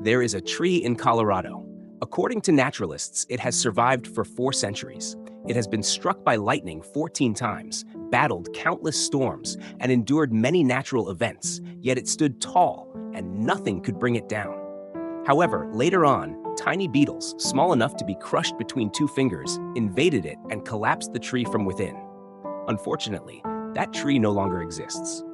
There is a tree in Colorado. According to naturalists, it has survived for 4 centuries. It has been struck by lightning 14 times, battled countless storms, and endured many natural events, yet it stood tall, and nothing could bring it down. However, later on, tiny beetles, small enough to be crushed between two fingers, invaded it and collapsed the tree from within. Unfortunately, that tree no longer exists.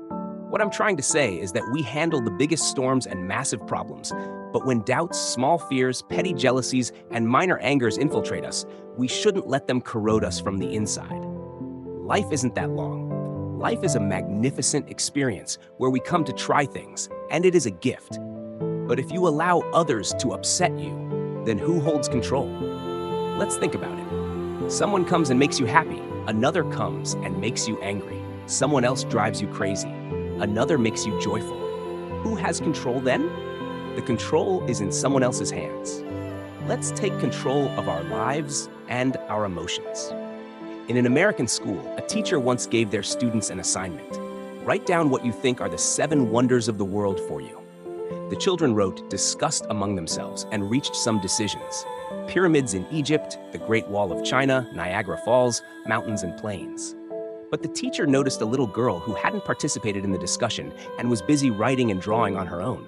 What I'm trying to say is that we handle the biggest storms and massive problems, but when doubts, small fears, petty jealousies, and minor angers infiltrate us, we shouldn't let them corrode us from the inside. Life isn't that long. Life is a magnificent experience where we come to try things, and it is a gift. But if you allow others to upset you, then who holds control? Let's think about it. Someone comes and makes you happy. Another comes and makes you angry. Someone else drives you crazy. Another makes you joyful. Who has control then? The control is in someone else's hands. Let's take control of our lives and our emotions. In an American school, a teacher once gave their students an assignment. Write down what you think are the 7 wonders of the world for you. The children wrote, discussed among themselves, and reached some decisions. Pyramids in Egypt, the Great Wall of China, Niagara Falls, mountains and plains. But the teacher noticed a little girl who hadn't participated in the discussion and was busy writing and drawing on her own.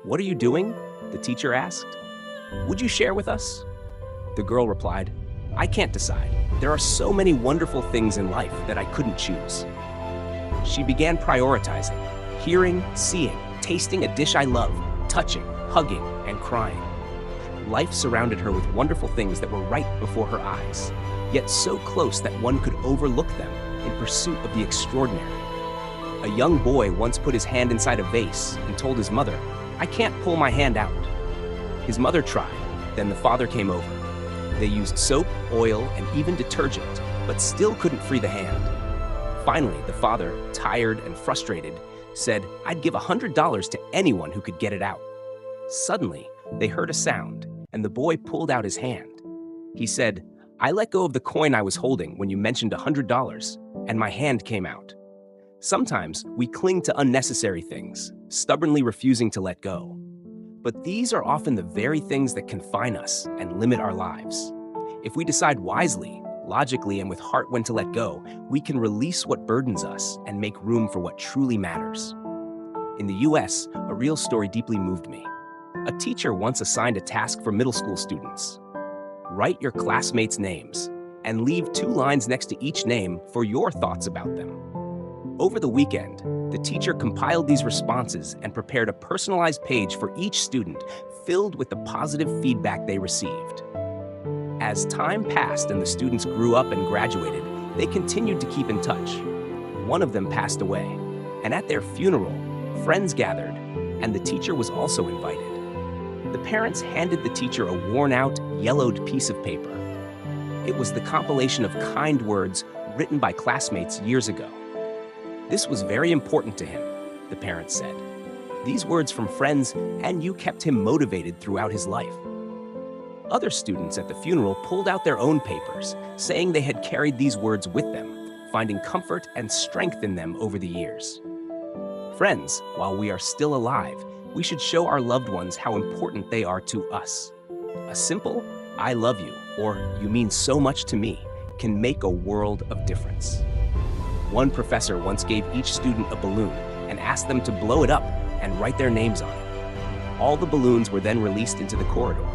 "What are you doing?" the teacher asked. "Would you share with us?" The girl replied, "I can't decide. There are so many wonderful things in life that I couldn't choose." She began prioritizing, hearing, seeing, tasting a dish I love, touching, hugging, and crying. Life surrounded her with wonderful things that were right before her eyes, yet so close that one could overlook them in pursuit of the extraordinary. A young boy once put his hand inside a vase and told his mother, "I can't pull my hand out." His mother tried, then the father came over. They used soap, oil, and even detergent, but still couldn't free the hand. Finally, the father, tired and frustrated, said, "I'd give $100 to anyone who could get it out." Suddenly, they heard a sound, and the boy pulled out his hand. He said, "I let go of the coin I was holding when you mentioned $100, and my hand came out." Sometimes we cling to unnecessary things, stubbornly refusing to let go. But these are often the very things that confine us and limit our lives. If we decide wisely, logically, and with heart when to let go, we can release what burdens us and make room for what truly matters. In the US, a real story deeply moved me. A teacher once assigned a task for middle school students. Write your classmates' names and leave 2 lines next to each name for your thoughts about them. Over the weekend, the teacher compiled these responses and prepared a personalized page for each student filled with the positive feedback they received. As time passed and the students grew up and graduated, they continued to keep in touch. One of them passed away, and at their funeral, friends gathered, and the teacher was also invited. The parents handed the teacher a worn-out, yellowed piece of paper. It was the compilation of kind words written by classmates years ago. This was very important to him, the parents said. These words from friends, and you kept him motivated throughout his life. Other students at the funeral pulled out their own papers, saying they had carried these words with them, finding comfort and strength in them over the years. Friends, while we are still alive, we should show our loved ones how important they are to us. A simple, "I love you," or "you mean so much to me," can make a world of difference. One professor once gave each student a balloon and asked them to blow it up and write their names on it. All the balloons were then released into the corridor.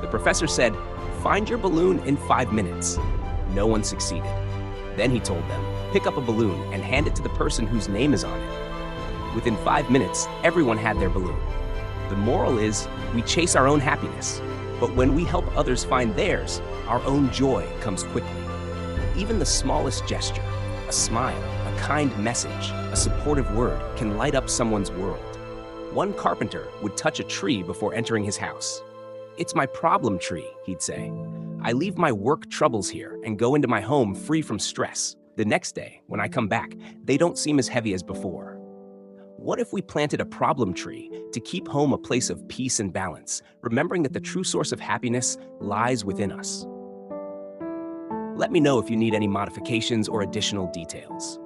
The professor said, "Find your balloon in 5 minutes." No one succeeded. Then he told them, "Pick up a balloon and hand it to the person whose name is on it." Within 5 minutes, everyone had their balloon. The moral is, we chase our own happiness, but when we help others find theirs, our own joy comes quickly. Even the smallest gesture, a smile, a kind message, a supportive word can light up someone's world. One carpenter would touch a tree before entering his house. "It's my problem tree," he'd say. "I leave my work troubles here and go into my home free from stress. The next day, when I come back, they don't seem as heavy as before." What if we planted a problem tree to keep home a place of peace and balance, remembering that the true source of happiness lies within us? Let me know if you need any modifications or additional details.